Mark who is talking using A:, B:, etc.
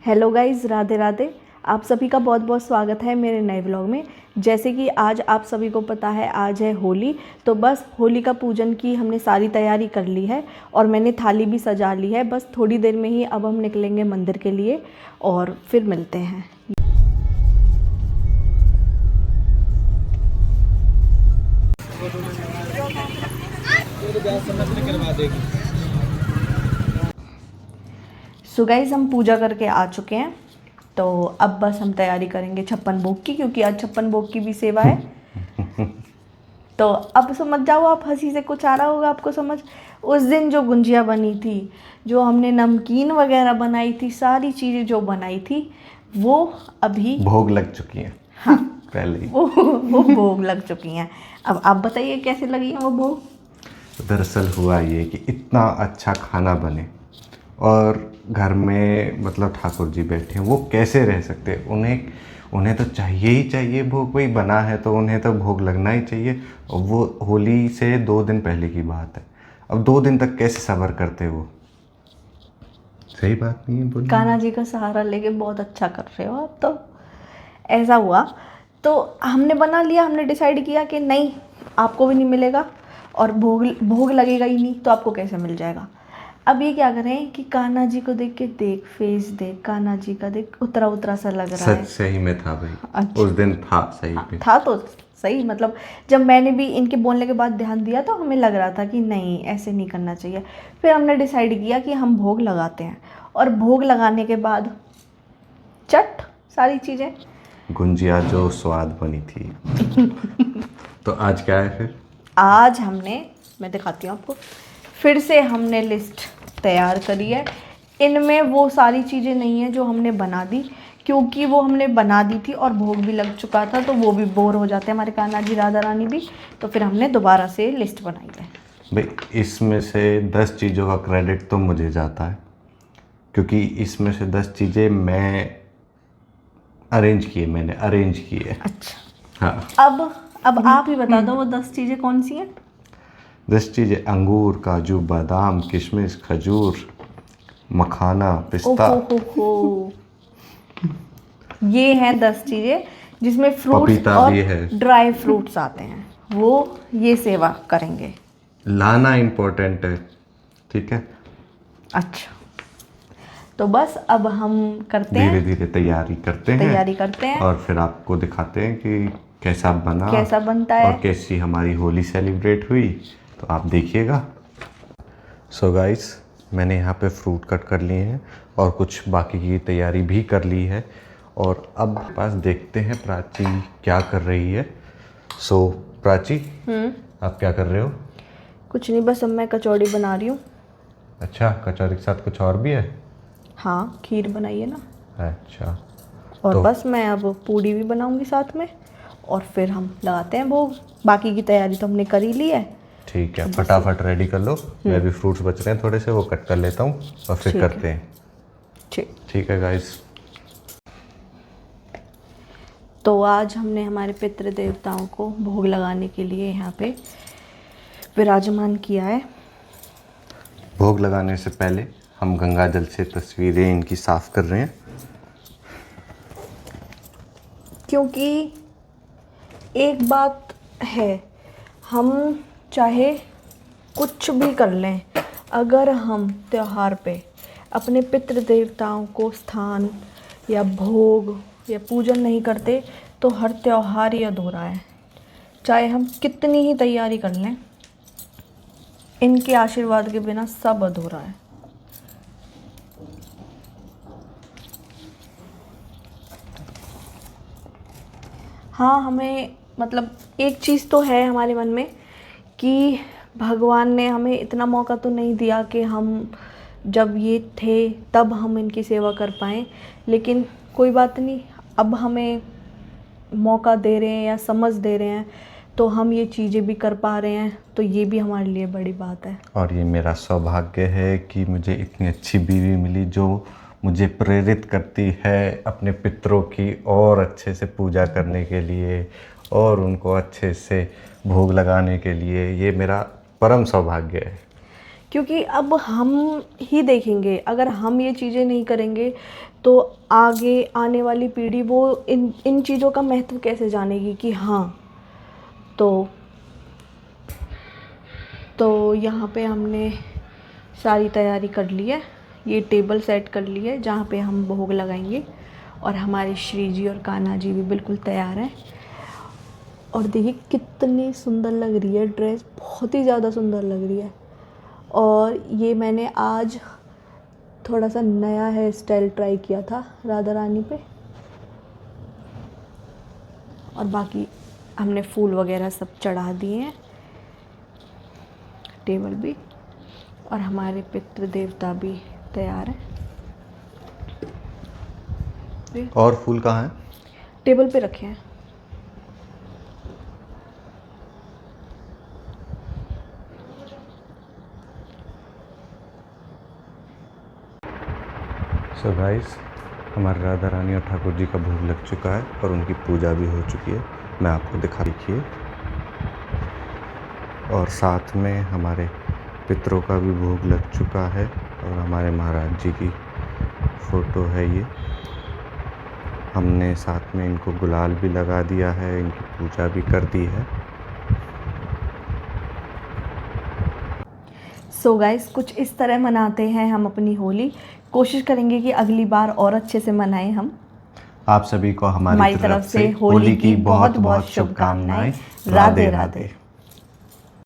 A: Hello guys, Radhe Radhe. आप सभी का बहुत बहुत स्वागत है मेरे नए व्लॉग में। जैसे कि आज आप सभी को पता है आज है होली, तो बस होली का पूजन की हमने सारी तैयारी कर ली है और मैंने थाली भी सजा ली है। बस थोड़ी देर में ही अब हम निकलेंगे मंदिर के लिए और फिर मिलते हैं। सो गाइस, हम पूजा करके आ चुके हैं, तो अब बस हम तैयारी करेंगे 56 भोग की, क्योंकि आज 56 भोग की भी सेवा है। तो अब समझ जाओ आप, हंसी से कुछ आ रहा होगा आपको समझ। उस दिन जो गुंजिया बनी थी, जो हमने नमकीन वगैरह बनाई थी, सारी चीज़ें जो बनाई थी वो अभी
B: भोग लग चुकी हैं।
A: हाँ
B: पहले ही
A: वो भोग लग चुकी हैं। अब आप बताइए कैसे लगी हैं वो भोग।
B: दरअसल हुआ ये कि इतना अच्छा खाना बने और घर में मतलब ठाकुर जी बैठे हैं, वो कैसे रह सकते हैं। उन्हें तो चाहिए ही चाहिए भोग, कोई बना है तो उन्हें तो भोग लगना ही चाहिए। और वो होली से 2 दिन पहले की बात है, अब 2 दिन तक कैसे सब्र करते वो। सही बात नहीं है बोलिए।
A: कान्हा जी का सहारा लेके बहुत अच्छा कर रहे हो आप। तो ऐसा हुआ, तो हमने बना लिया, हमने डिसाइड किया कि नहीं, आपको भी नहीं मिलेगा और भोग लगेगा ही नहीं, तो आपको कैसे मिल जाएगा। अब ये क्या करें कि कान्हा जी को देख के, देख फेस देख, कान्हा जी का देख, उतरा उतरा सा लग रहा है।
B: सच सही में था भाई।
A: अच्छा।
B: उस दिन था सही में।
A: था तो सही, मतलब जब मैंने भी इनके बोलने के बाद ध्यान दिया तो हमें लग रहा था कि नहीं, ऐसे नहीं करना चाहिए। फिर हमने डिसाइड किया कि हम भोग लगाते हैं, और भोग लगाने के बाद चट सारी चीज़ें।
B: गुंजिया जो स्वाद बनी थी। तो आज क्या है फिर?
A: आज मैं दिखाती हूँ आपको, फिर से हमने लिस्ट तैयार करी है। इनमें वो सारी चीज़ें नहीं है जो हमने बना दी, क्योंकि वो हमने बना दी थी और भोग भी लग चुका था, तो वो भी बोर हो जाते हैं हमारे कान्हा जी राधा रानी भी। तो फिर हमने दोबारा से लिस्ट बनाई है।
B: भाई इसमें से 10 चीज़ों का क्रेडिट तो मुझे जाता है, क्योंकि इसमें से 10 चीज़ें मैंने अरेंज की है।
A: अच्छा,
B: हाँ।
A: अब आप ही बता दो वो 10 चीज़ें कौन सी हैं।
B: 10 चीज़ें: अंगूर, काजू, बादाम, किशमिश, खजूर, मखाना, पिस्ता।
A: हो। ये हैं 10 चीज़ें जिसमें फ्रूट्स
B: पपीता
A: और
B: भी है।
A: ड्राई फ्रूट्स आते हैं, वो ये सेवा करेंगे।
B: लाना इम्पोर्टेंट है, ठीक है।
A: अच्छा, तो बस अब हम करते हैं,
B: धीरे धीरे तैयारी करते हैं और फिर आपको दिखाते हैं कि कैसा
A: बनता है
B: और कैसी हमारी होली सेलिब्रेट हुई। तो आप देखिएगा। सो गाइस, मैंने यहाँ पे फ्रूट कट कर लिए हैं और कुछ बाकी की तैयारी भी कर ली है, और अब पास देखते हैं प्राची क्या कर रही है। सो प्राची, आप क्या कर रहे हो?
A: कुछ नहीं, बस अब मैं कचौड़ी बना रही हूँ।
B: अच्छा, कचौरी के साथ कुछ और भी है?
A: हाँ, खीर बनाई है ना।
B: अच्छा,
A: और
B: तो
A: बस मैं अब पूड़ी भी बनाऊंगी साथ में, और फिर हम लगाते हैं भोग। बाकी की तैयारी तो हमने कर ही ली है।
B: ठीक है, फटाफट रेडी कर लो। मैं भी फ्रूट्स बच रहे हैं थोड़े से, वो कट कर लेता हूँ और फिर करते हैं। ठीक है गाइस।
A: तो आज हमने हमारे पितृ देवताओं को भोग लगाने के लिए यहाँ पे विराजमान किया है।
B: भोग लगाने से पहले हम गंगा जल से तस्वीरें इनकी साफ कर रहे हैं,
A: क्योंकि एक बात है, हम चाहे कुछ भी कर लें, अगर हम त्योहार पे अपने पितृ देवताओं को स्थान या भोग या पूजन नहीं करते तो हर त्योहार ही अधूरा है। चाहे हम कितनी ही तैयारी कर लें, इनके आशीर्वाद के बिना सब अधूरा है। हाँ, हमें मतलब एक चीज़ तो है हमारे मन में कि भगवान ने हमें इतना मौका तो नहीं दिया कि हम जब ये थे तब हम इनकी सेवा कर पाएँ, लेकिन कोई बात नहीं, अब हमें मौका दे रहे हैं या समझ दे रहे हैं तो हम ये चीज़ें भी कर पा रहे हैं, तो ये भी हमारे लिए बड़ी बात है।
B: और ये मेरा सौभाग्य है कि मुझे इतनी अच्छी बीवी मिली जो मुझे प्रेरित करती है अपने पितरों की और अच्छे से पूजा करने के लिए और उनको अच्छे से भोग लगाने के लिए। ये मेरा परम सौभाग्य है।
A: क्योंकि अब हम ही देखेंगे, अगर हम ये चीज़ें नहीं करेंगे तो आगे आने वाली पीढ़ी वो इन चीज़ों का महत्व कैसे जानेगी कि हाँ। तो यहाँ पे हमने सारी तैयारी कर ली है, ये टेबल सेट कर ली है जहाँ पे हम भोग लगाएंगे, और हमारे श्री जी और कान्हा जी भी बिल्कुल तैयार हैं। और देखिए कितनी सुंदर लग रही है ड्रेस, बहुत ही ज़्यादा सुंदर लग रही है। और ये मैंने आज थोड़ा सा नया हेयर स्टाइल ट्राई किया था राधा रानी पे। और बाकी हमने फूल वगैरह सब चढ़ा दिए हैं, टेबल भी, और हमारे पितृ देवता भी तैयार हैं।
B: और फूल कहाँ हैं?
A: टेबल पे रखे हैं।
B: सो गाइस, हमारे राधा रानी और ठाकुर जी का भोग लग चुका है और उनकी पूजा भी हो चुकी है। मैं आपको दिखा देखिए, और साथ में हमारे पितरों का भी भोग लग चुका है, और हमारे महाराज जी की फ़ोटो है ये। हमने साथ में इनको गुलाल भी लगा दिया है, इनकी पूजा भी कर दी है।
A: सो गाइस, कुछ इस तरह मनाते हैं हम अपनी होली। कोशिश करेंगे कि अगली बार और अच्छे से मनाएं हम।
B: आप सभी को हमारी तरफ से होली की बहुत बहुत शुभकामनाएं। राधे राधे।